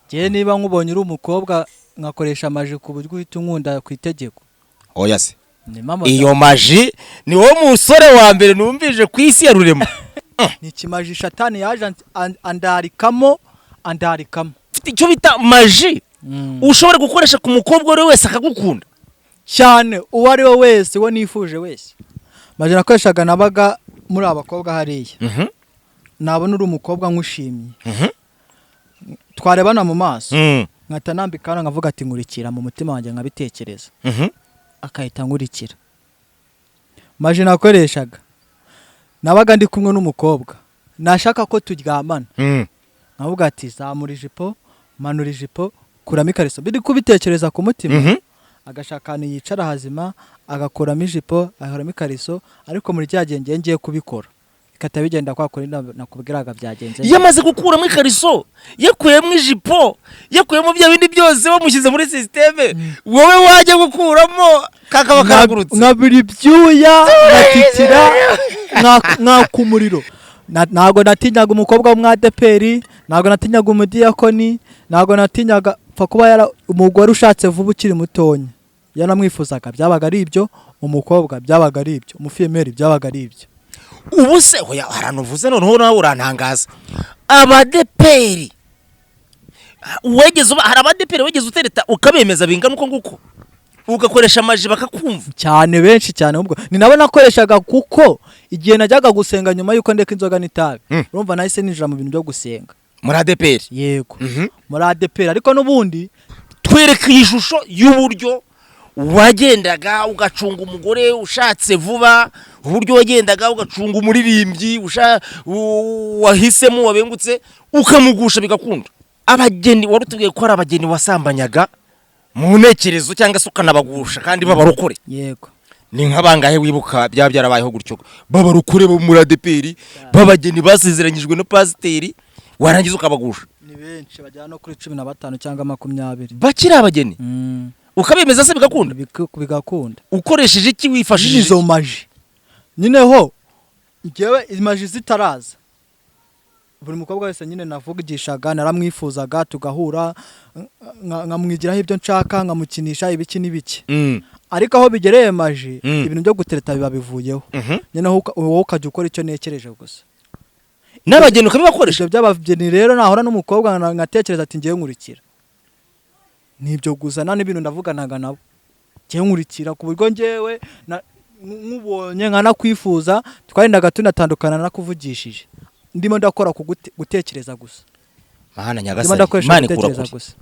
je niba nkubonye uri umukobwa ngakoresha amaji ku buryo uhita unkunda ku itegeko. Oya se iyo maji ni wo musore wa mbere numvije ku isi ya rurema. Ni kimaji shatani yaje andarikamo. Icyo bita maji ushobora gukoresha ku mukobwa uri wese akagukunda cyane, uwo ari we wese wo nifuje wese. Maji nakoreshaga nabaga muri abakobwa hariya. Nabona uri umukobwa nkushimye. Twarebana mu maso. Nkata nambikana nkavuga ati nkurikira mu mutima wanjye nkabitekereza. Akahita nkurikira. Maji nakoreshaga nabaga ndi kumwe n'umukobwa nashaka ko turyamana. Nkavuga ati zamura ijipo, manura ijipo, kuramo ikariso. Biri kubitekereza ku mutima. Agashakana yicara hazima, agakuramo ijipo, ahoramo ikariso, ariko muri cyagenge ngiye kubikora. Ikata bigenda kwa kuri nakubwiraga byagenze. Yamaze gukuramo ikariso, yakuyemo ijipo, yakuyemo bya bindi byose bamushyize muri systeme. Wowe waje gukuramo kakaba karagurutse. Nkabiri byuya, natitira, nkakumuriro. Nago natinyaga umukobwa w'umwadeperi, nago natinyaga umudiyakoni, nago natinyaga pfa kuba yara umugore ushatse vuba ukiri mutonya. Yanamwifuzaga byabaga ari ibyo, umukobwa byabaga ari ibyo, umufiyemeri byabaga ari ibyo. Ubu se hoya haranuvuze noneho nawe urantangaza. Abadeperi wegeze hari abadeperi wegeze utereta ukabemeza bingana uko nguko ugakoresha amaji bakakumva cyane, benshi cyane. Ubwo ni nabo nakoreshaga kuko igihe najyaga gusenga nyuma yuko ndeka inzoga n'itabi, urumva nahise ninjira mu bintu byo gusenga muri adeperi. Yego muri adeperi. Ariko n'ubundi twereka ishusho y'uburyo wagendaga ugacunga umugore ushatse vuba, uburyo wagendaga ugacunga umuririmbyi wahisemo wabengutse ukamugusha bigakunda. Abageni warutubwiye ko ari abageni wasambanyaga mu ntekerezo cyangwa se ukanabagusha kandi babarukore. Yego ni nk'abangahe wibuka byarabayeho gutyo babarukore bo muri adeperi babageni basezeranyijwe no pasiteri warangiza ukabagusha? Ni benshi bajyana no kuri 15 cyangwa 20 bakiri abageni. Ukabemeza se bigakunda? Bigakunda. Ukoresheje iki wifashishije izo maji? Nyine ho ngewe imaji zitaraza, buri mukobwa wese nyine navugishaga, naramwifuzaga, tugahura nkamwigiraho ibyo nshaka, nkamukinisha ibiki n'ibiki. Ariko aho bigereye maji ibintu byo gutereta biba bivuyeho. Nyine wowe ukajya ukora icyo nekereje gusa. N'abageni ukabibakoresha? Ibyo by'abageni rero nahora n'umukobwa ngatekereza ati ngiye nkurikira. Nibyo gusa nane ibintu ndavuganaga nabo. Ngiye nkurikira ku buryo ngewe nkubonye nkanakwifuza, twarindaga tunatandukana nakuvugishije. Ndimo ndakora gutekereza gusa. Mana nyagasani Imana ikura gusa.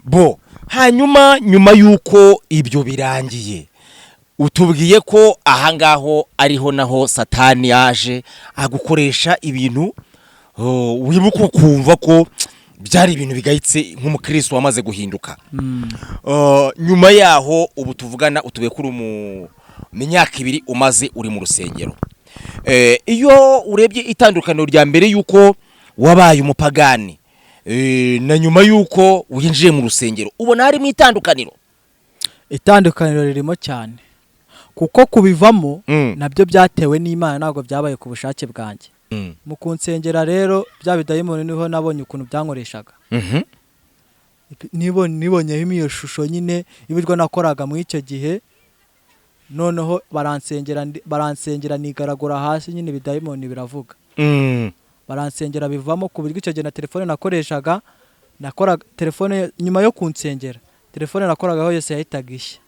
Bo hanyuma nyuma yuko ibyo birangiye utubwiye ko aha ngaho ariho naho Satani yaje agukoresha ibintu wibuka kumva ko byari ibintu bigayitse nk'umukristo wamaze guhinduka. Nyuma yaho ubu tuvugana utubiye kuri mu myaka 2 umaze uri mu rusengero. Iyo urebye itandukaniro rya mbere yuko wabaye umupagani na nyuma yuko winjiye mu rusengero, ubona hari mu itandukaniro? Itandukaniro ririmo cyane kuko kubivamo nabyo byatewe n'Imana, ntabwo byabaye ku bushake bwanjye. Mu kunsengera rero bya bidayimoni niho nabonye ukuntu byankoreshaga. Nibonyeho iyo shusho nyine ibirwa nakoraga mu icyo gihe, noneho baransengera nigaragura hasi, nyine bidayimoni biravuga. Baransengera bivamo ku buryo icyo gihe na telefone nakoreshaga, nakoraga telefone nyuma yo kunsengera, telefone nakoragaho yose yahitaga ishya.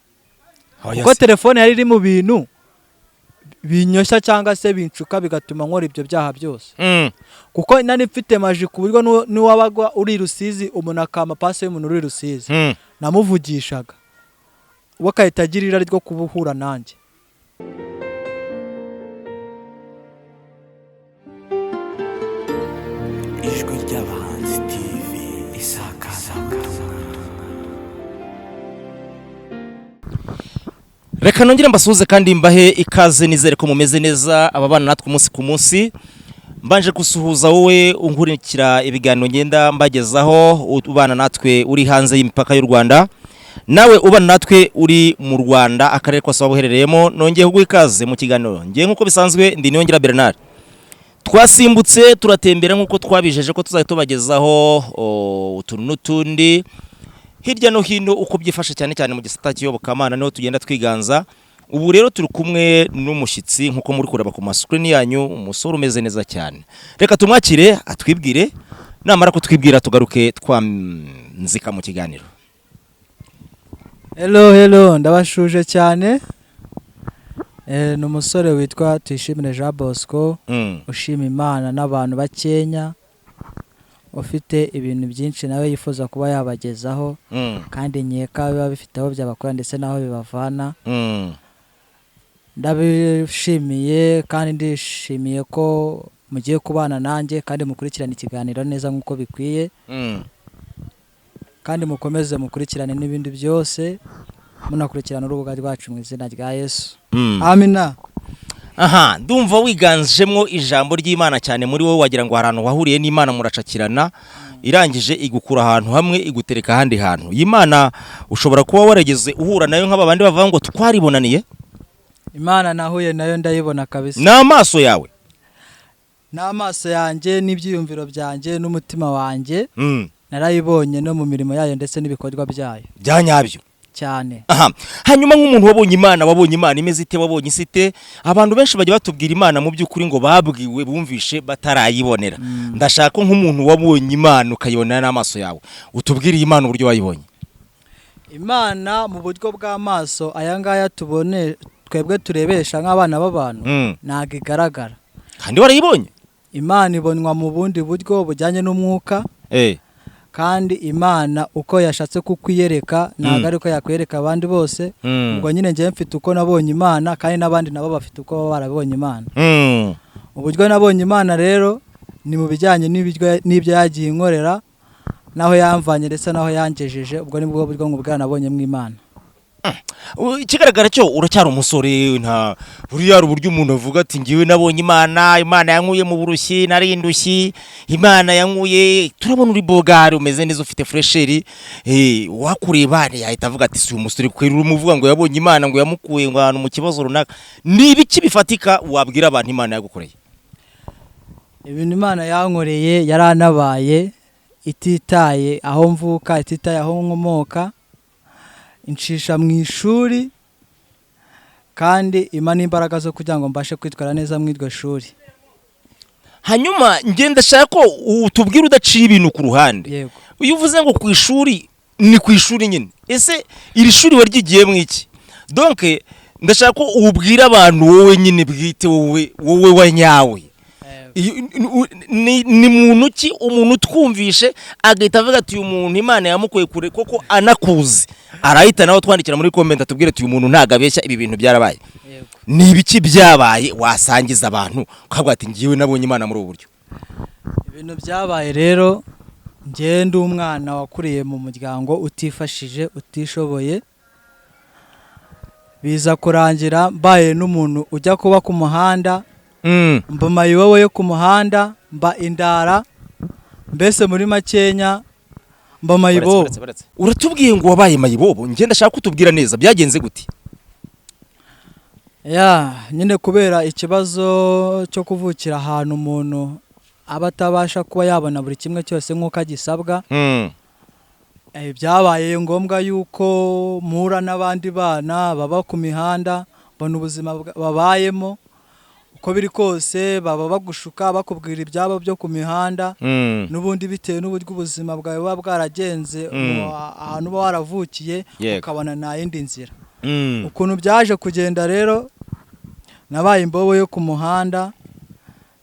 Kuko telefone yari iri mu bintu binyoshya cyangwa se bincuka bigatuma nkora ibyo byaha byose. Kuko nani mfite maji ku buryo niwabagwa uri Rusizi umuntu akama pase y'umuntu uri Rusizi, namuvugishaga wakahita agira irari ryo kubuhura nanjye. Ijwi ry'Abahanzi TV isakaza. Reka nongere mbasuhuze kandi mbahe ikaze, nizere ko mumeze neza ababana natwe umunsi ku munsi. Mbanje gusuhuza wowe unkurikira ibiganiro ngenda mbagezaho, ubana natwe uri hanze y'imipaka y'u Rwanda, nawe ubana natwe uri mu Rwanda akarere kwa Sababuherereyemo. Nongeye kuguha ikaze mu kiganiro. Ngiye nkuko bisanzwe ndi Niyongira Bernard. twasimbutse turatembera nk'uko twabijeje ko tuzahita tubagezaho utuntu n'utundi hirya no hino uko byifashe cyane cyane mu gisata cy'iyobokamana niho tugenda twiganza. Ubu rero turi kumwe n'umushyitsi nk'uko muri kureba ku screen yanyu, umusore umeze neza cyane. Reka tumwakire atwibwire, namara kutwibwira tugaruke twanzika mu kiganiro. Hello, ndabashuje cyane. Ni umusore witwa Tuyishimire Jean Bosco, ushima Imana n'abantu bakenya, ufite ibintu byinshi nawe yifuza kuba yabagezaho, kandi nkeka biba bifite aho byabakora ndetse naho bibavana. Ndabishimiye kandi ndishimiye ko mugiye kubana nanjye kandi mukurikirana ikiganiro neza nk'uko bikwiye, kandi mukomeze mukurikirane n'ibindi byose, munakurikirana urubuga rwacu mu izina rya Yesu. Amina. Aha, ndumva wiganjemo ijambo ry'Imana cyane muri wowe, wagira ngo ahantu wahuriye n'Imana muracakirana, irangije igukura ahantu hamwe igutereka ahandi hantu. Imana ushobora kuba warageze uhura nayo nk'abandi bavuga ngo twaribonaniye. Imana nahuye nayo ndayibona kabisa. N'amaso yawe? N'amaso yanjye n'ibyiyumviro byanjye n'umutima wanjye. Narayibonye no mu mirimo yayo ndetse n'ibikorwa byayo. Byanyabyo cyane. Aha, hanyuma nk'umuntu wabonye Imana imeze ite, wabonye isite? Abantu benshi bajya batubwira Imana mu by'ukuri ngo babwiwe bumvishe batarayibonera. Ndashaka nk'umuntu wabonye Imana ukayibona n'amaso yawe, utubwire Imana uburyo wayibonye. Imana mu buryo bw'amaso aya ngaya tubone twebwe turebesha nk'abana b'abantu ntago igaragara. Kandi warayibonye? Imana ibonwa mu bundi buryo bujyanye n'umwuka. Kandi Imana uko yashatse kukwiyereka ntago ari ko yakwereka abandi bose. Ubwo nyine njye mfite uko nabonye Imana, kandi n'abandi nabo bafite uko baba barabonye Imana. Uburyo nabonye Imana rero ni mu bijyanye n'ibyo yagiye inkorera, naho yamvanye ndetse naho yangejeje. Ubwo nibwo buryo ngubwa nabonye mu Imana. Ikigaragara cyo uracyari umusore, nta buriya uburyo umuntu avuga ati ngiwe nabonye Imana yankuye mu burushyi nari indushyi, Imana yankuye. Turabona uri bogari umeze neza ufite fresheri, wakureba yahita avuga ati si umusore kwera umuvuga ngo yabonye Imana ngo yamukuye ngo ahantu mu kibazo runaka. Ni ibiki bifatika wabwira abantu Imana yagukoreye? Ibintu Imana yankoreye yaranabaye, ititaye aho mvuka, ititaye aho nkomoka, inshisha mu ishuri, kandi imana imbaraga zo kugira ngo mbashe kwitwara neza mu iryo shuri. Hanyuma ngenda shaka ko utubwira udaciye ibintu ku ruhande. Yego. Uyu uvuze ngo ku ishuri ni ku ishuri nyine, ese iri shuri waryigiye mu iki? Donc ndashaka ko ubwira abantu wowe nyine bwite, wowe wanyawe. Ni muntu ki umuntu twumvishe agahita avuga ati uyu muntu Imana yamukuye kure koko anakuzi, arahita nawe twandikira muri comment atubwire ati uyu muntu ntagabeshya ibi bintu byarabaye. Ni ibiki byabaye wasangiza abantu ukavuga ati ngiwe nabonye Imana muri ubu buryo? Ibintu byabaye rero, njye ndi umwana wakuriye mu muryango utifashije, utishoboye, biza kurangira mbaye n'umuntu ujya kuba ku muhanda. Mba mayibobo yo ku muhanda, mba indara, mbese muri makenya mba mayibobo. Uratubwiye ngo wabaye mayibobo, ngenda shaka kutubwira neza byagenze gute? Nyine kubera ikibazo cyo kuvukira ahantu umuntu aba atabasha kuba yabona buri kimwe cyose nk'uko agisabwa. Byabaye ngombwa yuko mpura n'abandi bana baba ku mihanda, mbona ubuzima babayemo uko biri kose, baba bagushuka bakubwira ibyabo byo ku mihanda, n'ubundi bitewe n'uburyo ubuzima bwawe buba bwaragenze, ahantu uba waravukiye ukabona nta yindi nzira. Ukuntu byaje kugenda rero, nabaye imbobo yo ku muhanda,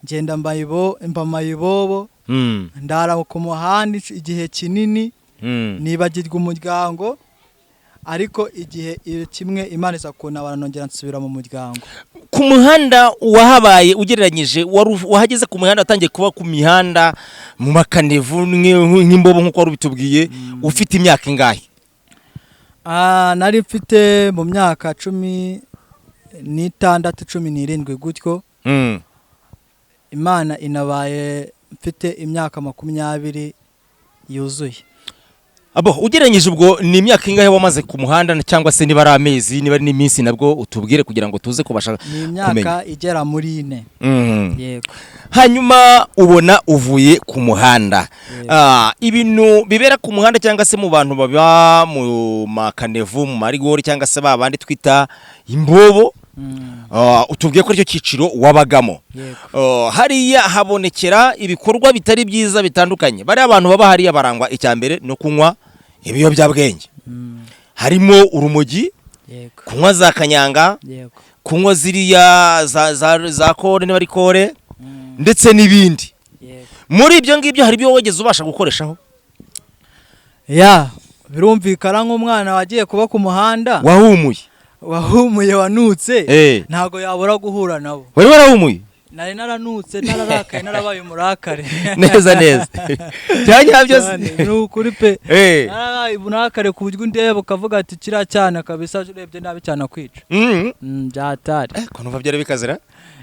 ngenda mba mayibobo, ndara ku muhanda igihe kinini, nibagirwa umuryango, ariko igihe kimwe Imana iza kuntabara nongera nsubira mu muryango. Ku muhanda wahabaye ugereranyije, wahageze ku muhanda atangiye kuba ku mihanda mu makanevu nk'imbobo nk'uko wari ubitubwiye, ufite imyaka ingahe? Nari mfite mu myaka 16, 17 gutyo. Imana inabaye mfite imyaka 20 yuzuye. abo ugereranyije ubwo ni imyaka ingahe wamaze ku muhanda cyangwa se niba ari amezi niba ari n'iminsi nabwo utubwire kugira ngo tuze kubasha ni imyaka igera muri 4. Yego. Hanyuma ubona uvuye ku muhanda ibintu bibera ku muhanda cyangwa se mu bantu baba mu makanevu mu marigori cyangwa se babandi twita imbobo utubwiye ko aricyo cyiciro wabagamo. Hariya habonekera ibikorwa bitari byiza bitandukanye. Bari abantu baba hariya barangwa icyambere no kunywa ibiyobyabwenge. Harimo urumogi, kunywa za kanyanga, kunywa ziriya za kore n'abari kore ndetse n'ibindi. Muri ibyo ngibyo hari ibyo wageze ubasha gukoreshaho? Birumvikana nk'umwana wagiye kuba ku muhanda wahumuye wanutse ntago yabura guhura nabo. Wari warahumuye? Nari naranutse nararakaye narabaye umurakare. Neza cyanya byose ni ukuri pe. Narabaye umurakare ku buryo ndeba ukavuga ati kira cyane kabisa urebye nabi cyane kwica. Byatari ko numva byari bikazira.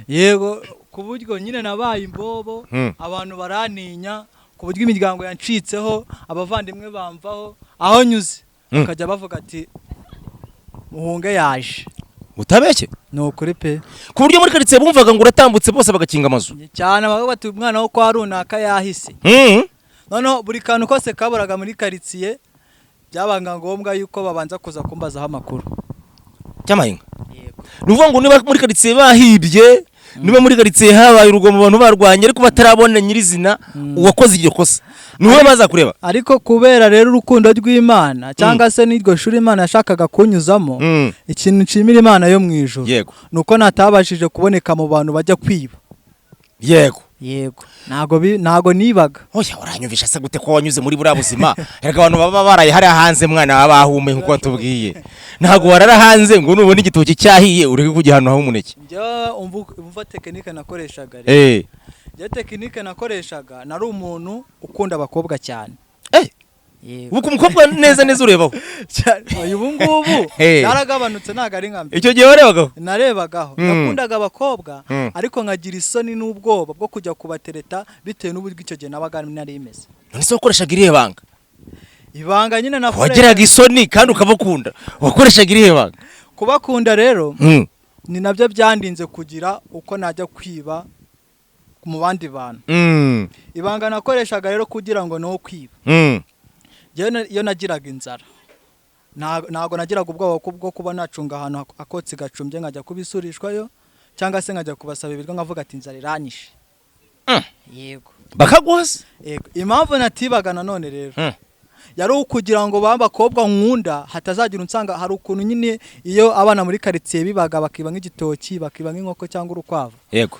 Yego ku buryo nyine nabaye imbobo abantu baraninya ku buryo imiryango yancitseho abavandimwe bamvaho aho nyuze akajya bavuga ati muhunge yaje. Utabeshye? No kuri pe. Ku buryo muri karitsiye bumvaga ngo uratambutse bose bagakinga amazu. Cyane bavuga ati umwana wo kwa runaka yahise. Noneho buri kantu kose kaburaga muri karitsiye byabanga ngombwa yuko babanza kuza kumbazaho amakuru. Cyamahinga. Yego. Nuvuga ngo niba muri karitsiye bahibye niba muri karitsiye habaye urugomo abantu barwanye ariko batarabona nyirizina uwakoze iryo kosa niwe baza kureba. Ariko kubera rero urukundo rw'Imana cyangwa se n'iryo shuri Imana yashakaga kunyuzamo ikintu nshimira Imana yo mu ijuru nuko natabashije kuboneka mu bantu bajya kwiba. Yego nago nibaga. Oya uranyumvisha se gute ko wanyuze muri buriya buzima? Erega abantu baba baraye hari hanze mwana babahume nkuko tubwiye. Ntago warara hanze ngo nubone igitoki cyahiye ureke kugihano aho umuneke. Njya umva tekinike nakoreshaga rero. Tekinike nakoreshaga nari umuntu ukunda abakobwa cyane. Ubu kumukobwa neza urebaho. Ubu ngubu naragabanutse naga ari nkambe. Icyo gihe warebagaho? Narebagaho. Nakundaga abakobwa ariko nkagira isoni n'ubwoba bwo kujya kubatereta bitewe n'uburyo icyo gihe nabaga nari imeze. None se wakoreshaga irihe banga? Ibanga nyine nakoresha. Wagiraga isoni kandi ukabakunda. Wakoreshaga irihe banga? Kubakunda rero ni nabyo byandinze kugira uko najya kwiba mu bandi bantu. Ibanga nakoreshaga rero kugira ngo no kwiba. Iyo nagiraga inzara ntago nagiraga ubwoba bwo kuba nacunga ahantu akotsi gacumbye nkajya kubisurishwayo cyangwa se nkajya kubasaba ibiryo nkavuga ati inzara iranyishe. Yego bakaguhaza. Yego impamvu natibaga nanone rero yari ukugira ngo babakobwa nkunda hatazagira unsanga hari ukuntu nyine iyo abana muri karitsiye bibaga bakiba nk'igitoki bakiba nk'inkoko cyangwa urukwavu. Yego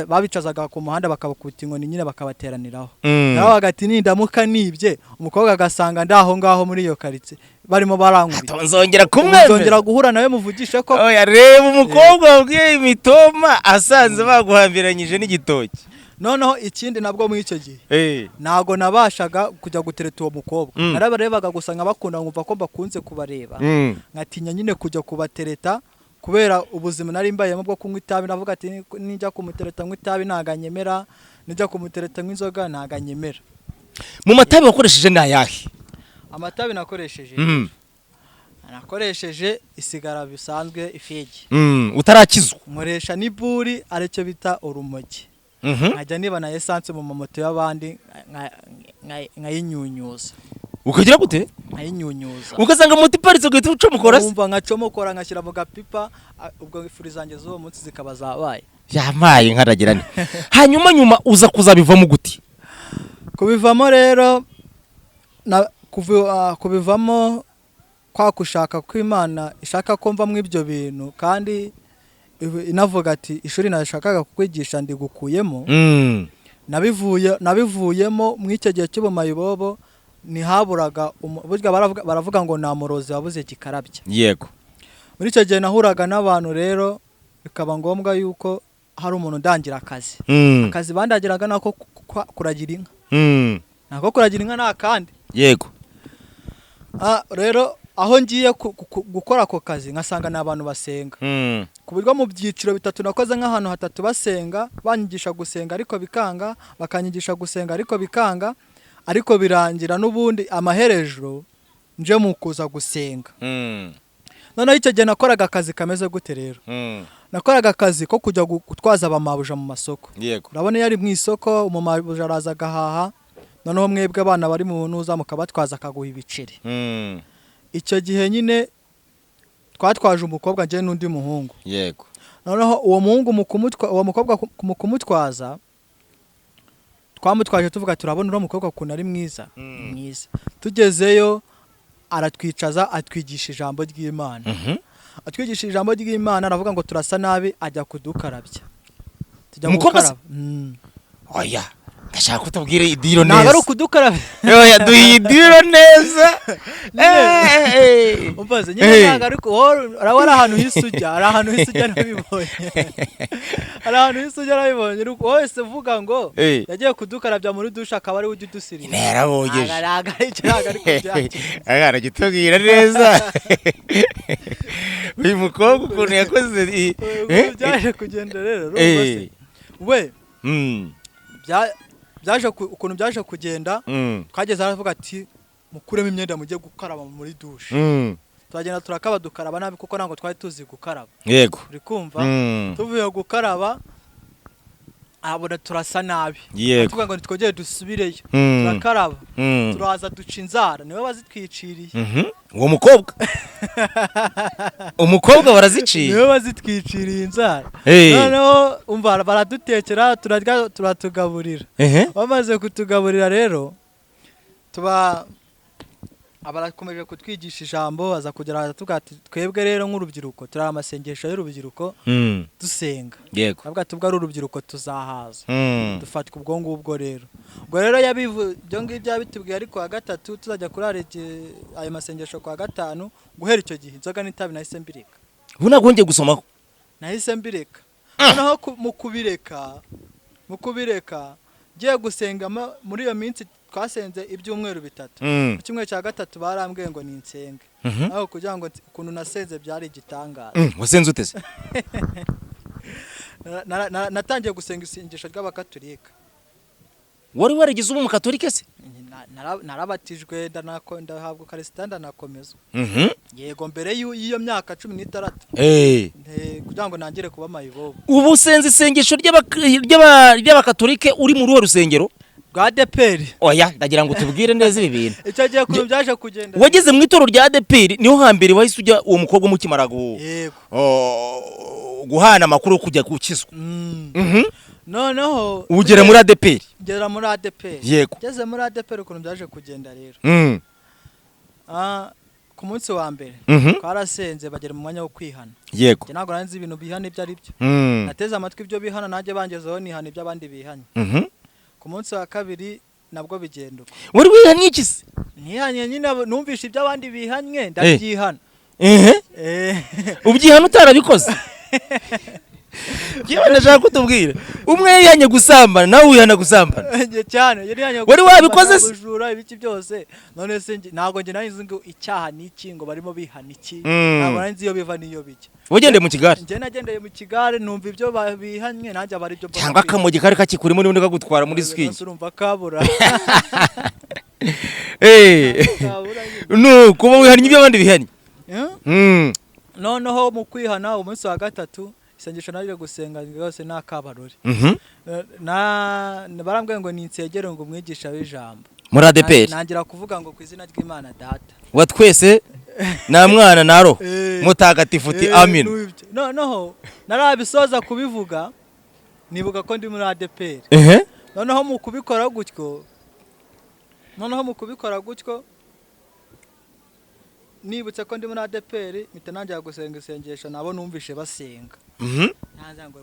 babicazaga ku muhanda bakabakubita inkoni nyine bakabateraniraho. Naho hagati nindamuka nibye umukobwa agasanga ndaho ngaho muri iyo karitsiye barimo barankubita. Nzongera guhura nawe muvugishe ko. Oya reba umukobwa wabwiye imitoma asanze baguhambiranyije n'igitoki. Noneho ikindi nabwo muri icyo gihe nago nabashaga kujya gutereta uwo mukobwa. Narabarebaga gusa nkabakunda nkumva ko bakunze kubareba. Nkatinya nyine kujya kubatereta kubera ubuzima nari mbayemo bwo kunywa itabi. Navuga ati nijya kumutereta nywa itabi naganyemera, nijya kumutereta nywa inzoga naganyemera. Mu matabi wakoresheje nayahe? Amatabi nakoresheje isigara bisanzwe ifegi. Utarakizwa? Nkoresha n'iburi aricyo bita urumogi. Nkajya niba na essence mu mamoto y'abandi nkayinyunyuza. Ukagira gute? Nkayinyunyuza. Ukasanga moto iparitse ugahita ucomokora se? Umva nkacomokora ngashyira mu gapipa ubwo ifuri zanjye z'uwo munsi zikaba zabaye. Yamaye nkaragirane. Hanyuma uza kuzabivamo gute? Kubivamo rero kubivamo kwa kushaka kw'Imana ishaka ko mva mu ibyo bintu kandi inavuga ati ishuri nashakaga kukwigisha ndigukuyemo. Nabivuyemo mu icyo gihe cy'ubumayibobo ntihaburaga burya baravuga ngo nta murozi wabuze gikarabya. Yego muri icyo gihe nahuraga n'abantu rero bikaba ngombwa yuko hari umuntu ndangira akazi. Akazi bandagiraga nako kuragira inka. Nako kuragira inka nta kandi. Yego rero aho ngiye gukora ako kazi nkasanga n'abantu basenga. Ku buryo mu byiciro bitatu nakoze nk'ahantu hatatu basenga banyigisha gusenga ariko bikanga, bakanyigisha gusenga ariko bikanga, ariko birangira n'ubundi amaherejo nje mu kuza gusenga. Noneho icyo gihe nakoraga akazi kameze gute rero? Nakoraga akazi ko kujya gutwaza abamabuja mu masoko. Yego. Urabona yari mu isoko umumabuja araza agahaha, noneho mwebwe abana bari mu ntuza mukabatwaza akaguha ibiceri. Icyo gihe nyine twatwaje umukobwa nje n'undi muhungu. Yego. Noneho uwo muhungu uwo mukobwa mu kumutwaza twamutwaje tuvuga turabona uro mukobwa kuntu ari mwiza. Mwiza. Tugezeyo aratwicaza atwigisha ijambo ry'Imana. Atwigisha ijambo ry'Imana aravuga ngo turasa nabi ajya kudukarabya. Tujya gukaraba. Oya, ndashaka kutubwira idiro neza. Ntabwo ari kudukarabya. Oya, duhi idiro neza. Umbaze nyine ntabwo ari ari ahantu hisujya, ari ahantu hisujya nabibonye. Ari ahantu hisujya nabibonye. Wese uvuga ngo yagiye kudukarabya muri dusha akaba ari ujye udusirira. Nerabogeje. Ntabwo ari kubyakira. Agara gitubwira neza. Uyu mukobwa ukuntu yakoze byaje kugenda rero we byaje ukuntu byaje kugenda twageze aravuga ati mukuremo imyenda mujye gukaraba muri dushe. Turagenda turakaba dukaraba nabi kuko ntabwo twari tuzi gukaraba. Yego. Uri kumva tuvuye gukaraba abona turasa nabi. Tuvuga ngo twongere dusubireyo. Turakaraba. Turaza duca inzara niwe bazitwiciriye. Uwo mukobwa umukobwa baraziciye niwe bazitwiciriye inzara. Noneho umva baradutekera turarya turatugaburira. Bamaze kutugaburira rero tuba abarakomeje kutwigisha ijambo aza kugera tugati twebwe rero nk'urubyiruko turi amasengesho y'urubyiruko dusenga. Yego. Avuga tubwa ari urubyiruko tuzahaza. Dufatika ubwo ngubwo rero. Ubwo rero byo ngibyo yabitubwiye ariko wa gatatu tuzajya kurarege ayo masengesho kwa gatanu guhera icyo gihe inzoga n'itabi nahise mbireka. Ubu ntabwo ngiye gusomaho. Nahise mbireka. Noneho mu kubireka giye gusenga muri iyo minsi twasenze ibyumweru 3. Kimwe cya gatatu barambwiye ngo ninsenge. Aho kugira ngo ukuntu nasenze byari igitangaza. Wasenze utese? Natangiye gusenga isengesho ry'abakatolika. Wari warigize ubu mukatolika se? Narabatijwe ndahabwa Karisita ndanakomeza. Yego mbere y'iyo myaka 16. Kugira ngo nangire kuba mayibobo. Ubu senze isengesho ry'abakatolika uri mu ruho rusengero? Rwa ADEPR. Oya, ndagira ngo tubwire neza ibi bintu. Icyo gihe kuntu byaje kugenda. Wageze mu itoro rya ADEPR niho hambere wahise ujya uwo mukobwa mukimara guhana amakuru kujya gukizwa. Noneho ugere muri ADEPR. Ngera muri ADEPR. Yego. Ngeze muri ADEPR kuntu byaje kugenda rero. Ku munsi wa mbere twarasenze bagera mu mwanya wo kwihana. Yego. Ntabwo nanzi ibintu bihana ibyo ari byo. Nateze amatwi ibyo bihana nanjye bangezeho nihana ibyo abandi bihanye. Ku munsi wa kabiri nabwo bigenda uko. Wari wihanye iki se? Nihanye nyine numvisha ibyo abandi bihanye ndabyihana. Ubyihana utarabikoze? Yewe ndashaka kutubwira umwe yihanye gusambana nawe wihana gusambana. Cyane wari wabikoze se? Bujura ibiki byose none se ntago nge nanize ngo icyaha n'iki ngo barimo bihana iki. Ntabwo nanzi iyo biva niyo bijya. Wagende mu kigare? Nge nagendeye mu kigare numva ibyo bihanye nanjye abari byo. Cyangwa akamogi kari kakikurimo n'ubundi kagutwara muri swing. Urumva kabura. No kuba wihanye ibyo abandi bihanye. Noneho mu kwihana umunsi wa gatatu isengesho naryo gusenga yose nakabarori. Barambwiye ngo ninsegere ngo umwigisha w'ijambo. Muri ADEPR. Nangira kuvuga ngo ku izina ry'Imana Data. Wa twese na mwana naro mutagatifu ti amen. Noneho narabisoza kubivuga nibuka ko ndi muri ADEPR. Noneho mu kubikora gutyo nibutse ko ndi muri ADEPR mpita nanjye gusenga isengesho nabo numvishe basenga. Nanza ngo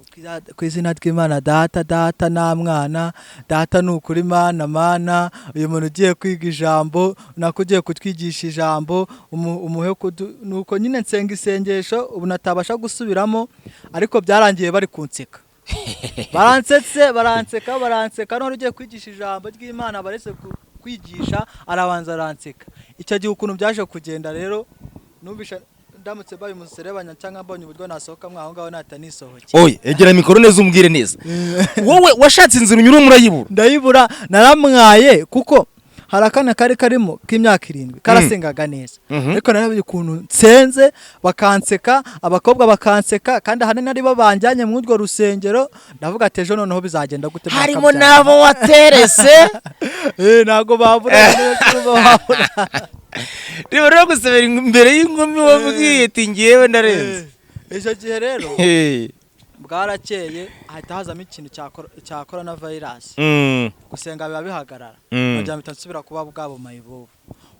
ku izina ry'Imana Data na mwana Data nukuri Mana uyu muntu ugiye kwiga ijambo nakugiye kutwigisha ijambo umuhe nuko nyine nsenga isengesho ubu natabasha gusubiramo ariko byarangiye bari kunseka. Baranseka none ugiye kwigisha ijambo ry'Imana barese kwigisha arabanza aranseka. Icyo gihe ukuntu byaje kugenda rero numvisha ndamutse baye umuserebanya cyangwa mbonye uburyo nasohoka mwaho ngaho natanisohoke. Oye egera mikoro neza umbwire neza. Wowe washatse inzira unyura murayibura? Ndayibura naramwaye kuko hari akana kari karimo k'imyaka 7 karasengaga neza ariko narabiye ukuntu nsenze bakanseka abakobwa bakanseka kandi ahanini ari bo banjyanye mu urwo rusengero ndavuga ati ejo noneho bizagenda gute harimo nabo waterese ntago babura niba rero gusebera imbere y'inkumi wabwiye ati ngiyewe ndarenze ejo gihe rero bwarakeye ahita hazamo ikintu cya coronavirus gusenga biba bihagarara nongera mpita nsubira kuba bwabo mayibobo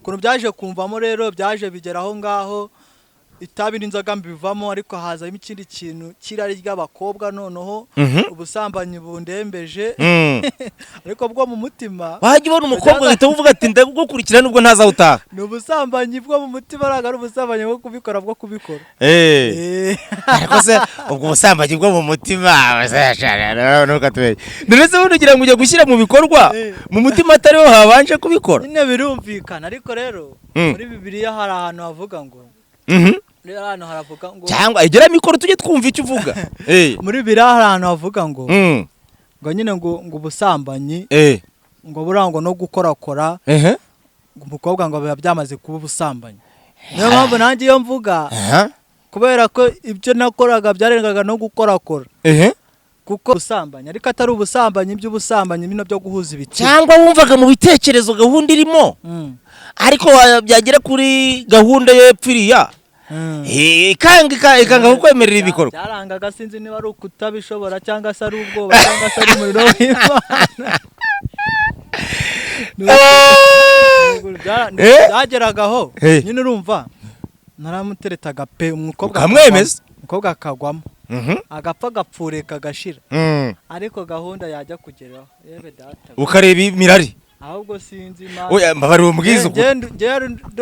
ukuntu byaje kumvamo rero byaje bigeraho ngaho itabi n'inzoga mbivamo ariko hazamo ikindi kintu kirari ry'abakobwa noneho ubusambanyi bundembeje ariko bwo mu mutima wajya ubona umukobwa uhita uvuga ati ndagukurikira nubwo ntazawutaha ni ubusambanyi bwo mu mutima ari ubusambanyi bwo kubikora ariko se ubwo ubusambanyi bwo mu mutima none se ugira ngo ujye gushyira mu bikorwa mu mutima atariho habanje kubikora nyine birumvikana ariko rero muri Bibiliya hari ahantu havuga ngo hano haravuga ngo cyangwa egera mikoro tujye twumva icyo uvuga muri Bibiliya hari ahantu havuga ngo nyine ngo ubusambanyi ngo burangwa no gukorakora umukobwa ngo biba byamaze kuba ubusambanyi niyo mpamvu nanjye iyo mvuga kubera ko ibyo nakoraga byarengaga no gukorakora kuko ubusambanyi ariko atari ubusambanyi by'ubusambanyi bino byo guhuza ibitsina cyangwa wumvaga mu bitekerezo gahunda irimo ariko byagera kuri gahunda y'epfiriya ikanga kukwemerera ibikorwa byarangaga sinzi niba ari ukutabishobora cyangwa se ari ubwoba cyangwa se ari umuriro w'Imana byageragaho nyine urumva naramuteretaga pe umukobwa akagwamo agapfa agapfureka agashira ariko gahunda yajya kugeraho yewe data ukareba imirari ahubwo sinzi Imana oya mbabari umubwiza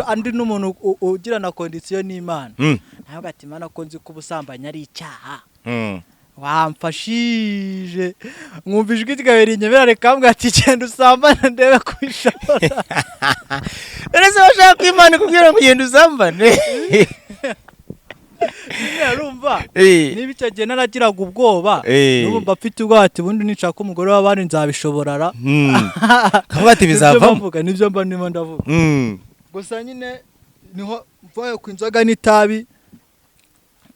andi n'umuntu ugira na condition n'Imana ntabwo ati Imana ko nzi ko ubusambanyi ari icyaha wamfashije mwumva ijwi ryawe nyemera reka mbwa ati genda usambane ndebe kwishora ese bashaka ko Imana ikubwira ngo genda usambane urumva niba icyo gihe naragiraga ubwoba n'ubu mfite ubwoba ati bundi nicaka umugore w'abandi nzabishoborara kavuga ati bizavamo nibyo mba ndimo ndavuga gusa nyine niho mvuye ku inzoga n'itabi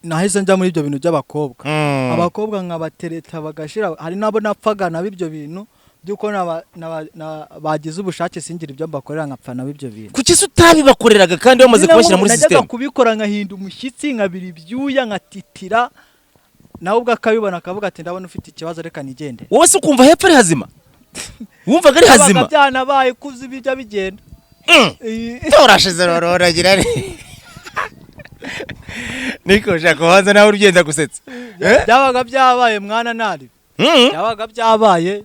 nahise njya muri ibyo bintu by'abakobwa abakobwa nkabatereta bagashira hari nabo napfaga na ibyo bintu byuko bagize ubushake singira ibyo mbakorera nkapfa na ibyo bintu kuki se utabibakoreraga kandi bamaze kubashyira muri system najyaga kubikora nkahinda umushyitsi nkabira ibyuya nkatitira nawe ubwo akabibona akavuga ati ndabona ufite ikibazo reka nigende wowe se ukumva hepfo ari hazima wumvaga ari hazima byanabaye kuzi bijya bigenda torashize rororagira niko shaka waza nawe urugenda gusetsa byabaga byabaye mwana nari byabaga byabaye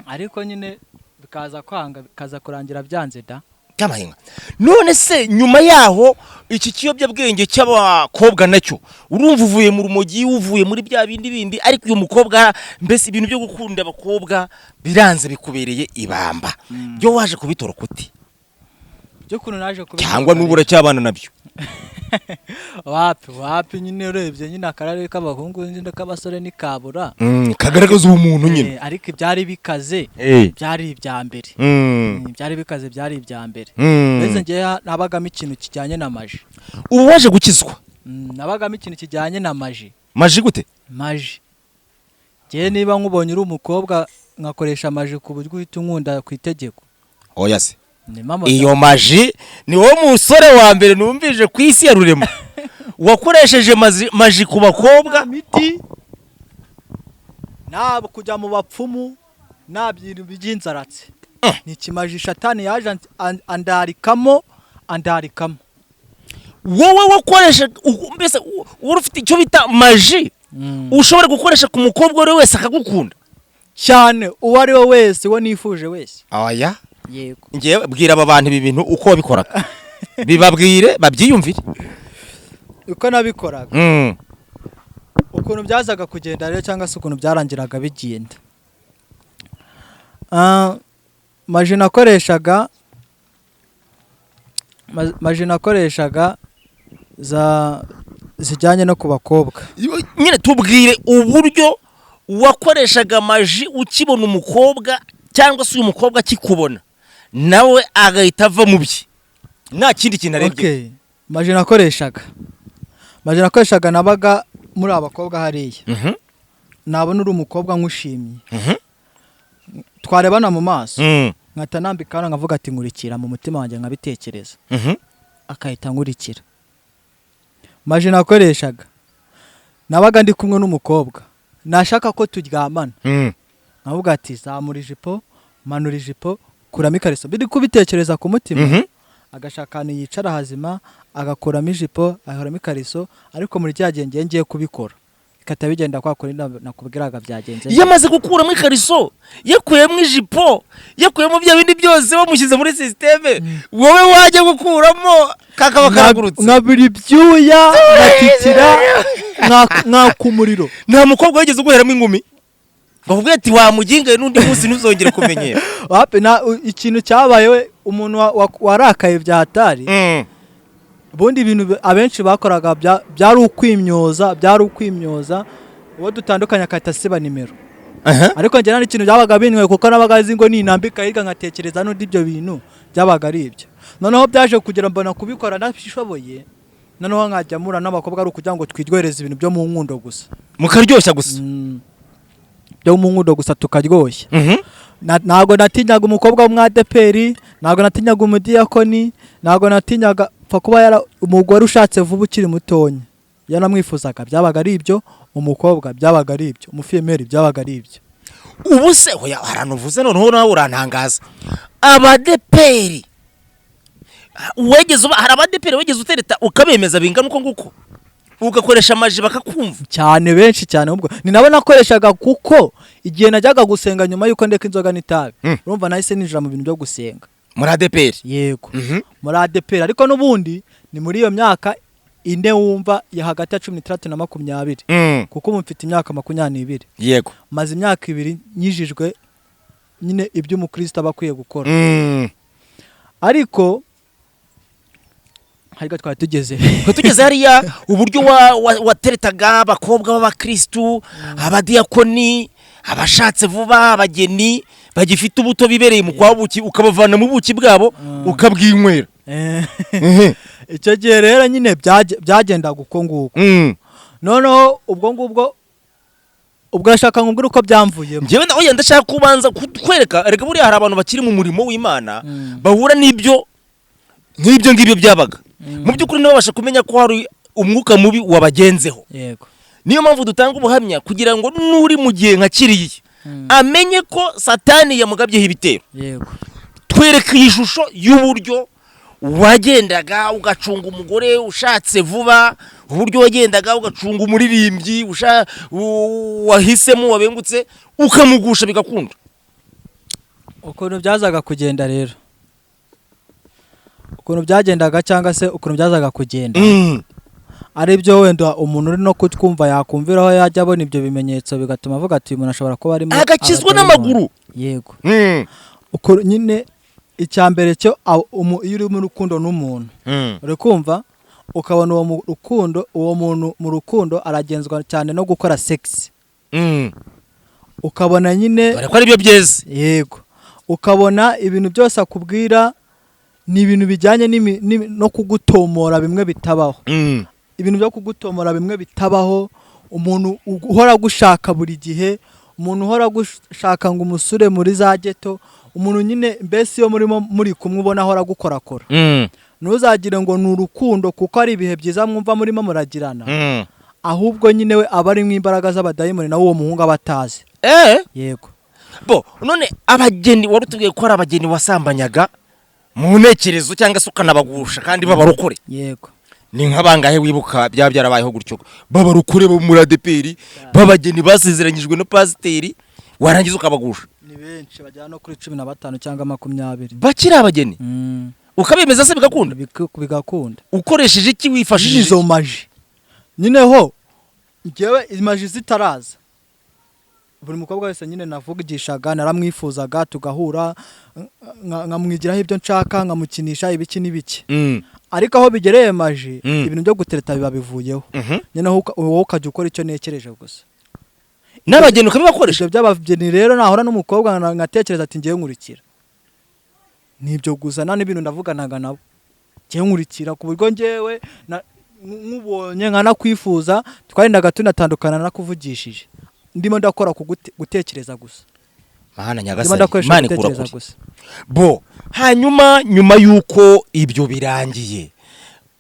ariko nyine bikaza kwanga bikaza kurangira byanze da cyamahinga none se nyuma yaho iki kiyobyabwenge cy'abakobwa nacyo urumva uvuye mu rumogi uvuye muri bya bindi ariko uyu mukobwa mbese ibintu byo gukunda abakobwa biranze bikubereye ibamba byo waje kubitora kuti byo kuno naje kubitora cyangwa nubura cyabana nabyo wapi nyine urebye nyine akarare k'abahungu n'indi k'abasore n'ikabura kagaragaza umuntu nyine ariko ibyari bikaze byari ibya mbere byari bikaze byari ibya mbere mbese ngiye nabagamo ikintu kijyanye na maji ubu waje gukizwa nabagamo ikintu kijyanye na maji gute maji ngiye niba nkubonye uri umukobwa nkakoresha maji ku buryo uhita unkunda ku itegeko oya se iyo maji ni wo musore wa mbere numvije ku isi ya rurema wakoresheje maji ku bakobwa miti nabo kujya mu bapfumu nabyintu bijinzaratse ni kimaji shatani yaje andarikamo wowe wakoresha mbese urufite icyo bita maji ushobora gukoresha ku mukobwa wese akagukunda cyane uwo ari we wese wo nifuje wese oya yego ngiye bwira aba bantu ibi bintu uko wabikoraga bibabwire babyiyumvire uko nabikoraga ukuntu byazaga kugenda rero cyangwa se ukuntu byarangiraga bigenda maji nakoreshaga zijyanye no ku bakobwa nyine tubwire uburyo wakoreshaga maji ukibona umukobwa cyangwa se uyu mukobwa akikubona nawe agahita ava mu bye nta kindi kintu arebye. maje nakoreshaga nabaga muri abakobwa hariya nabona uri umukobwa nkushimye twarebana mu maso nkata nambikana nkavuga ati nkurikira mu mutima wanjye nkabitekereza akahita nkurikira. maje nakoreshaga nabaga ndi kumwe n'umukobwa nashaka ko turyamana nkavuga ati zamura ijipo manura ijipo kuramo ikariso biri kubitekereza ku mutima agashakana yicara hazima agakuramo ijipo ahoramo ikariso ariko muri cyagenge ngiye kubikora ikata bigenda kwa kuri nakubwiraga byagenze yamaze gukuramo ikariso yakuyemo ijipo yakuyemo bya bindi byose bamushyize muri systeme wowe waje gukuramo kakaba karagurutse nkabiri byuya ngatitira nkakumuriro. nta mukobwa wigeze guheramo ingumi bavuga ati wamugingaye n'undi munsi ntuzongere kumenyera wape ikintu cyabaye umuntu warakaye byahatari ubundi ibintu abenshi bakoraga byari ukwimyoza uwo dutandukanye akahita asiba nimero ariko njye nta n'ikintu byabaga binwe kuko nabaga azi ngo ninambika hirya nkatekereza n'undi ibyo bintu byabaga ari ibyo. noneho byaje kugira mbona kubikora nabishoboye noneho nkajya mura n'abakobwa ari ukugira ngo twiryohereze ibintu byo mu nkundo gusa mukaryoshya gusa byo mu nkundo gusa tukaryoshya. Ntago natinyaga umukobwa w'umwadeperi ntago natinyaga umudiyakoni ntago natinyaga pfa kuba umugore ushatse vuba ukiri mutonya yanamwifuzaga byabaga ari ibyo umukobwa byabaga ari ibyo umufiyemeri byabaga ari ibyo. ubu se hoya haranuvuze noneho nawe urantangaza abadeperi hari abadeperi wegeze utereta ukabemeza bingana uko nguko ugakoresha amaji bakakumva cyane benshi cyane ubwo ni nabo nakoreshaga kuko igihe najyaga gusenga nyuma yuko ndeka inzoga n'itabi urumva nahise ninjira mu bintu byo gusenga muri ADPR. Yego muri ADPR ariko n'ubundi ni muri iyo myaka ine wumva ya hagati ya 13 na 20 kuko mfite imyaka 20. Yego maze imyaka 2 nyijijwe nyine ibyo umukristo abakwiye gukora ariko harika twatugeze hariya uburyo wateretaga abakobwa b'abakristo abadiyakoni abashatse vuba abageni bagifite ubuto bibereye mu kwabuki ukabavana mu buki bwabo ukabwinywera icyo gihe rero nyine byagenda guko nguko noneho ubwo ashaka ngubwira uko byamvuye njyewe nawe ndashaka kubanza kwereka rega buri hari abantu bakiri mu murimo w'Imana bahura n'ibyo ngibyo byabaga mu by'ukuri nabasha kumenya ko hari umwuka mubi wabagenzeho. Yego niyo mpamvu dutanga ubuhamya kugira ngo nuri mu gihe nka kiriye amenye ko Satani yamugabyeho ibitero. Yego twereka ishusho y'uburyo wagendaga ugacunga umugore ushatse vuba uburyo wagendaga ugacunga umuririmbyi wahisemo wabengutse ukamugusha bigakunda ukuntu byazaga kugenda rero ukuntu byagendaga cyangwa se ukuntu byazaga kugenda ari byo wenda umuntu uri no kutwumva yakumviraho yajya abona ibyo bimenyetso bigatuma avuga ati umuntu ashobora kuba arimo agakizwa n'amaguru. Yego uko nyine icyambere cyo iyo uri mu rukundo n'umuntu uri kumva ukabona uwo muntu mu rukundo aragenzwa cyane no gukora sex ukabona nyine dore ko ari byo byeze. Yego ukabona ibintu byose akubwira ni ibintu bijyanye no kugutomora bimwe bitabaho ibintu byo kugutomora bimwe bitabaho umuntu uhora gushaka buri gihe umuntu uhora gushaka ngo umusure muri za geto umuntu nyine mbese iyo muri kumwe ubona ahora gukorakora ntuzagire ngo ni urukundo kuko ari ibihe byiza mwumva murimo muragirana ahubwo nyine we aba ari nk'imbaraga z'abadayimoni nawe uwo muhungu aba atazi. Yego bo none abageni warutubwiye ko ari abageni wasambanyaga mu ntekerezo cyangwa se ukanabagusha kandi babarukore. Yego ni nk'abangahe wibuka byarabayeho gutyo babarukore bo muri ADPR babageni basezeranyijwe no pasiteri warangiza ukabagusha? Ni benshi bajyana no kuri 15 cyangwa 20 bakiri abageni ukabemeza se bigakunda ukoresheje iki wifashishije izo maji nyine ho ngewe imaji zitaraza buri mukobwa wese nyine navugishaga naramwifuzaga tugahura nkamwigiraho ibyo nshaka nkamukinisha ibiki n'ibiki ariko aho bigereye maji ibintu byo gutereta biba bivuyeho nyine wowe ukajya ukora icyo nekereje gusa n'abageni ukabibakoresha ibyo by'abageni rero nahora n'umukobwa nkatekereza ati ngiye nkurikira nibyo gusa nta n'ibintu ndavuganaga nabo njye nkurikira ku buryo njyewe nkubonye nkanakwifuza twarendaga tunatandukana nakuvugishije ndimo ndakora gutekereza gusa Mana nyagasani Imana ikura kure bo hanyuma nyuma yuko ibyo birangiye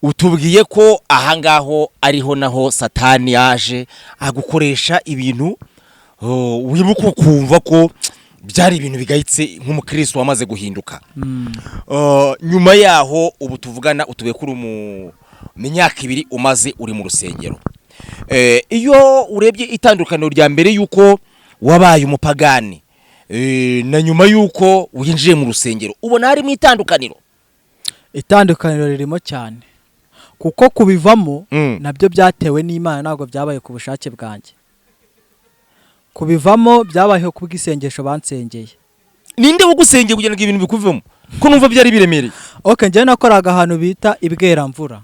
utubwiye ko ahangaho ariho naho Satani yaje agukoresha ibintu wibuka kumva ko byari ibintu bigayitse nk'umukristo wamaze guhinduka nyuma yaho ubu tuvugana utubiye kuri mu myaka 2 umaze uri mu rusengero iyo urebye itandukaniro rya mbere yuko wabaye umupagani na nyuma yuko winjiye mu rusengero ubona harimo itandukaniro ririmo cyane kuko kubivamo nabyo byatewe n'Imana ntabwo byabaye ku bushake bwanjye kubivamo byabayeho kubw'isengesho bansengeye ninde ugusengeye kugira ngo ibintu bikuvemo ko numva byari biremereye okay njye nakoraga ahantu bita ibweramvura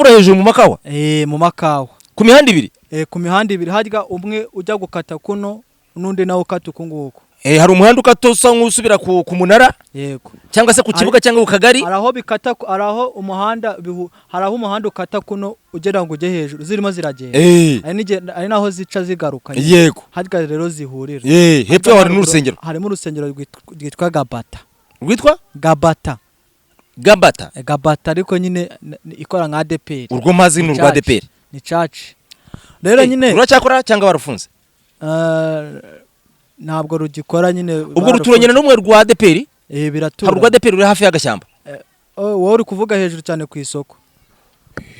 hejuru mu makawa mu makawa ku mihanda 2 ku mihanda 2 harya umwe ujya gukata kuno nundi nawo ukata ukunguko hari umuhanda ukatosa nk'usubira ku munara yego cyangwa se ku kibuga cyangwa ku kagari araho bikata araho umuhanda haraho umuhanda ukata kuno ugera ngo uje hejuru zirimo ziragenda ari naho zica zigaruka yego harya rero zihurira hepfo hari n'urusengero harimo urusengero rwitwa Gabata rwitwa Gabata ariko nyine ikora nka ADPR urwo mazi n'urwa ADPR ni church rero nyine uracyakora cyangwa barufunze ntabwo rugikora nyine ubwo ruturanyana n'umwe rwa ADPR biratura hari urwa ADPR uri hafi y'agashyamba wowe uri kuvuga hejuru cyane ku isoko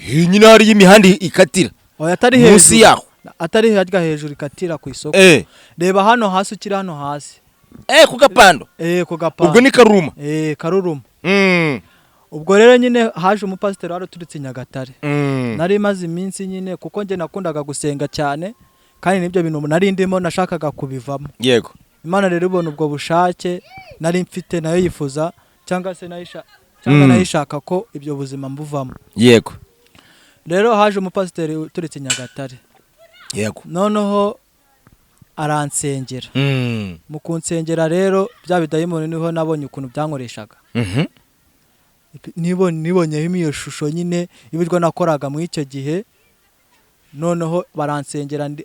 nyine hari y'imihanda ikatira atari hejuru munsi yaho atari harya hejuru ikatira ku isoko reba hano hasi ukiri hano hasi ku gapando ku gapando ubwo ni Karuruma Karuruma ubwo rero nyine haje umupasiteri waraturutse Nyagatare nari maze iminsi nyine kuko njye nakundaga gusenga cyane kandi nibyo bintu nari ndimo nashakaga kubivamo yego Imana rero ibona ubwo bushake nari mfite nayo yifuza cyangwa se nayishaka ko ibyo buzima mbuvamo yego rero haje umupasiteri uturutse Nyagatare yego noneho aransengera mu kunsengera rero bya bidayimoni niho nabonye ukuntu byankoreshaga nibonyeho iyo shusho nyine ibirwa nakoraga mu icyo gihe noneho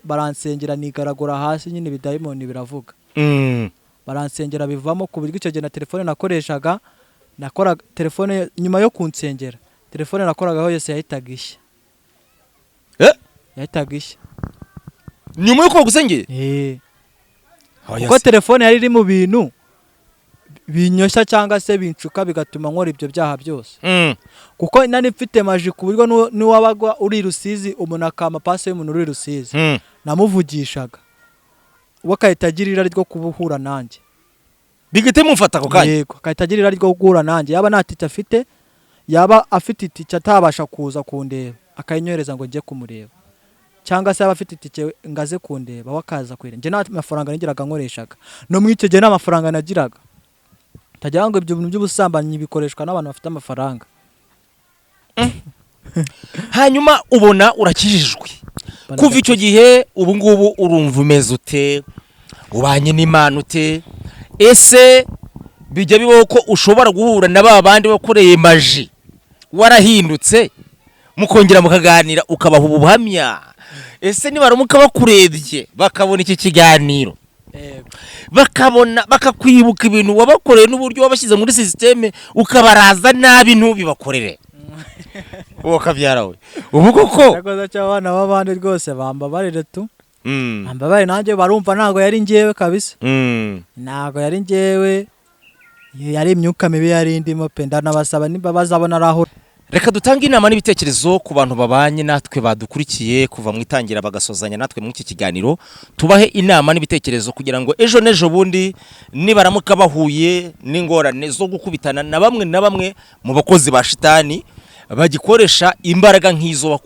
baransengera nigaragura hasi nyine bidayimoni biravuga baransengera bivamo ku buryo icyo gihe na telefone nakoreshaga nakoraga telefone nyuma yo kunsengera telefone nakoragaho yose yahitaga ishya nyuma yo gusengera kuko telefone yari iri mu bintu binyoshya cyangwa se bincuka bigatuma nkora ibyo byaha byose kuko nari mfite maji ku buryo n'uwabaga uri Rusizi umuntu akama pasi y'umuntu uri Rusizi namuvugishaga wakahita agira irari ryo kubuhura nanjye bigite mufata ako kanya yego akahita agira irari ryo guhura nanjye yaba nta tike afite yaba afite itike atabasha kuza kundeba akayinyohereza ngo njye kumureba cyangwa se yaba afite itike ngaze kundeba wakaza kwira njye nta mafaranga nigiraga nkoreshaga no mu icyo gihe nta mafaranga nagiraga tagira ngo ibyo bintu by'ubusambanyi bikoreshwa n'abantu bafite amafaranga hanyuma ubona urakijijwe kuva icyo gihe ubu ngubu urumva umeze ute ubanye n'Imana ute ese bijya bibaho ko ushobora guhura na babandi bakoreye maji warahindutse mukongera mukaganira ukabaha ubuhamya ese nibaramuka bakurebye bakabona iki kiganiro bakakwibuka ibintu wabakoreye n'uburyo wabashyize muri systeme ukabaraza nabi ntubibakorere uwo kabyarawe ubu koko yakoze cy'abana b'abandi rwose bambabarire tu bambabarire nanjye barumva ntago yari ngewe kabisa ntago yari ngewe yari imyuka mibi yari indimo pe ndanabasaba nimba bazabona araho. Reka dutange inama n'ibitekerezo ku bantu babanye natwe badukurikiye kuva mu itangira bagasozanya natwe mu iki kiganiro, tubahe inama n'ibitekerezo kugira ngo ejo nejo bundi nibaramuka bahuye n'ingorane zo gukubitana na bamwe mu bakozi ba shitani bagikoresha imbaraga nk'izo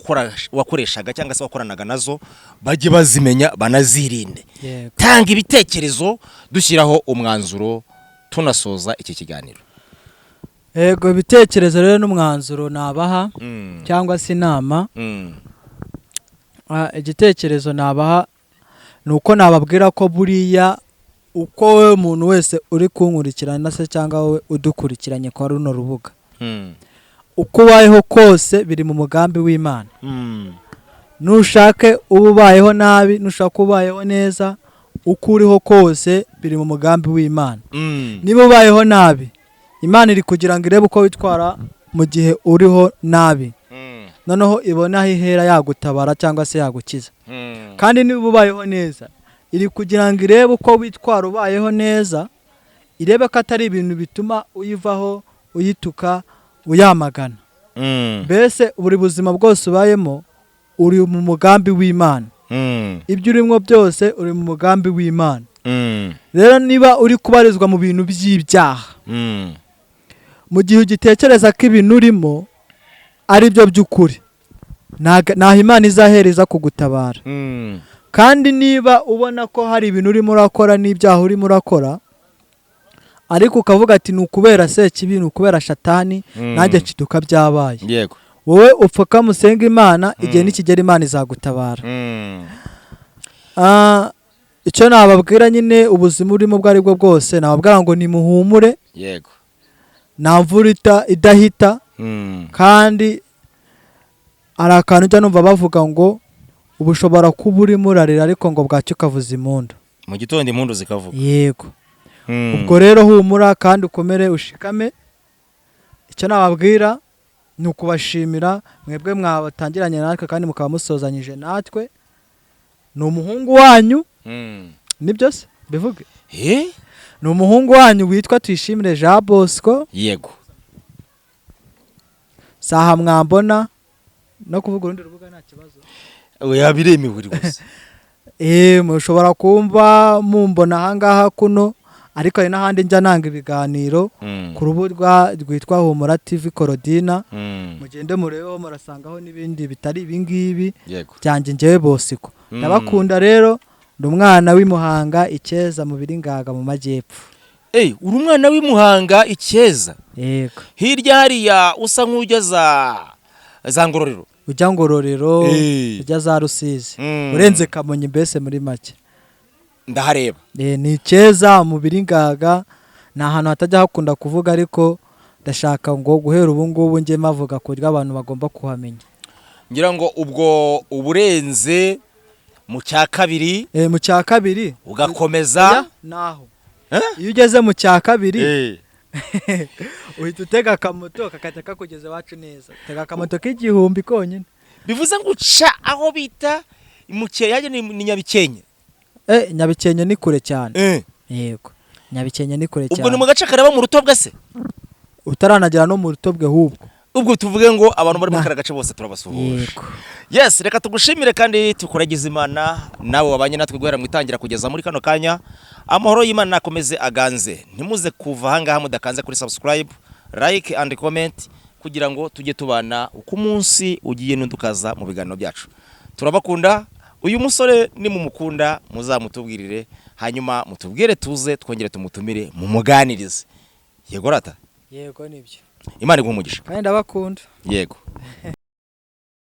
wakoreshaga cyangwa se wakoranaga nazo bajye bazimenya banazirinde. Tanga ibitekerezo dushyiraho umwanzuro tunasoza iki kiganiro. Ego ibitekerezo rero n'umwanzuro nabaha cyangwa se inama. Igitekerezo nabaha nuko nababwira ko buriya uko wowe umuntu wese uri kunkurikirana se cyangwa wowe udukurikiranye kwa runo rubuga, uko ubayeho kose biri mu mugambi w'Imana. Nushake uba ubayeho nabi, nushaka ubayeho neza, uko uriho kose biri mu mugambi w'Imana. Niba ubayeho nabi, Imana iri kugira ngo irebe uko witwara mu gihe uriho nabi, noneho ibona aho ihera yagutabara cyangwa se yagukiza. Kandi niba ubayeho neza, iri kugira ngo irebe uko witwara ubayeho neza, irebe ko atari ibintu bituma uyivaho, uyituka, uyamagana. Mbese buri buzima bwose ubayemo uri mu mugambi w'Imana. Ibyo urimo byose uri mu mugambi w'Imana. Rero niba uri kubarizwa mu bintu by'ibyaha, mu gihe ugitekereza ko ibintu urimo ari byo by'ukuri, ntaho Imana izahereza kugutabara. Kandi niba ubona ko hari ibintu urimo urakora n'ibyaha urimo urakora, ariko ukavuga ati ni ukubera Sekibi, ni ukubera Shatani, nanjye kiduka byabaye, yego, wowe upfuka musenga Imana, igihe nikigera Imana izagutabara. Icyo nababwira nyine, ubuzima urimo bwo ari bwo bwose, nababwira ngo nimuhumure, yego, nta mvura idahita. Kandi hari akantu ujya numva bavuga ngo ubu ushobora kuba urimo urarira ariko ngo bwacyo ukavuza impundu, mu gitondo impundu zikavuga. Yego. Ubwo rero humura kandi ukomere ushikame. Icyo nababwira ni ukubashimira mwebwe mwabatangiranye natwe kandi mukaba musozanyije natwe. Ni umuhungu wanyu, nibyo se bivuge, ni umuhungu wanyu witwa Tuyishimire Jean Bosco. Yego. Saha mwambona no kuvuga urundi rubuga nta kibazo. Oya biremewe gusa. Mushobora kumva mumbona ahangaha kuno, ariko hari n'ahandi njya nanga ibiganiro ku rubuga rwitwa Humura TV Korodina. Mugende murebeho, murasangaho n'ibindi bitari ibingibi byanjye njyewe Bosco. Ndabakunda rero, ndi umwana w'Imuhanga Icyeza mu Biringaga mu Majyepfo. Uri umwana w'Imuhanga Icyeza? Yego. Hirya hariya usa nk'ujya za Ngororero. Ujya Ngororero, ujya za Rusizi, urenze Kamonyi mbese muri make. Ndahareba. Ni Icyeza mu Biringaga, ni ahantu hatajya hakunda kuvuga, ariko ndashaka ngo guhera ubu ngubu njye mavuga ko abantu bagomba kuhamenya. Ngira ngo ubwo uburenze mu cya kabiri, mu cya kabiri ugakomeza naho. Iyo ugeze mu cya kabiri uhita utega akamoto kakajya kakugeza iwacu neza. Tega akamoto k'igihumbi konyine. Bivuze ngo uca aho bita Mukenke, ni Nyabikenke. Nyabikenke ni kure cyane. Yego, Nyabikenke ni kure cyane. Ubwo ni mu gace karaba mu Rutobwe se? Utaranagera no mu Rutobwe hubwo. Ubwo tuvuge ngo abantu bari mu karagace bose turabasuhuje. Yego. Yes, reka tugushimire kandi tukuragize Imana nawe wabanye natwe guhera mu itangira kugeza muri kano kanya. Amahoro y'Imana nakomeze aganze. Ntimuze kuva hangaha mudakanze kuri subscribe, like and comment kugira ngo tujye tubana uko umunsi ugiye n'udukaza mu biganiro byacu. Turabakunda. Uyu musore ni mumukunda, muzamutubwirire, hanyuma mutubwire tuze twongere tumutumire mu muganirize. Yego rata? Yego nibyo. Imana iguhe umugisha. Kandi ndabakunda. Yego.